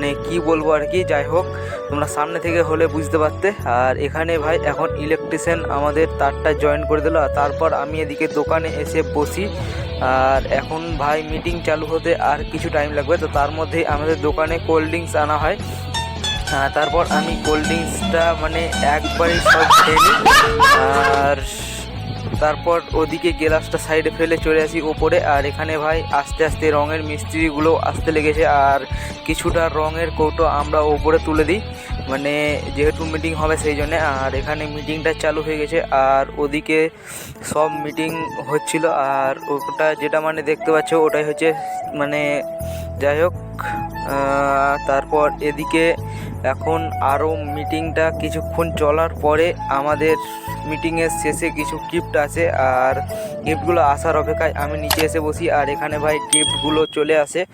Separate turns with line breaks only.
মানে কি বলবো আর কি, যাই হোক তোমরা সামনে থেকে হলে বুঝতে পারতে। আর এখানে ভাই এখন ইলেকট্রিশিয়ান আমাদের তারটা জয়েন করে দিল, আর তারপর আমি এদিকে দোকানে এসে বসি। আর এখন ভাই মিটিং চালু হতে আর কিছু টাইম লাগবে, তো তার মধ্যেই আমাদের দোকানে কোল্ড ড্রিঙ্কস আনা হয়। তারপর আমি কোল্ড ড্রিঙ্কসটা মানে একবারই সব খেয়ে নিই, আর তারপর ওদিকে গ্লাসটা সাইডে ফেলে চলে আসি ওপরে। আর এখানে ভাই আস্তে আস্তে রঙের মিস্ত্রিগুলো আসতে লেগেছে, আর কিছুটা রঙের কৌটো আমরা ওপরে তুলে দিই, মানে যেহেতু মিটিং হবে সেই জন্যে। আর এখানে মিটিংটা চালু হয়ে গেছে, আর ওদিকে সব মিটিং হচ্ছিল। আর ওটা যেটা মানে দেখতে পাচ্ছ ওটাই হচ্ছে মানে, যাই হোক তারপর এদিকে এখন আরও মিটিংটা কিছুক্ষণ চলার পরে আমাদের মিটিংয়ের শেষে কিছু গিফট আছে, আর গিফটগুলো আসার অপেক্ষায় আমি নিচে এসে বসি। আর এখানে ভাই গিফটগুলো চলে আসে,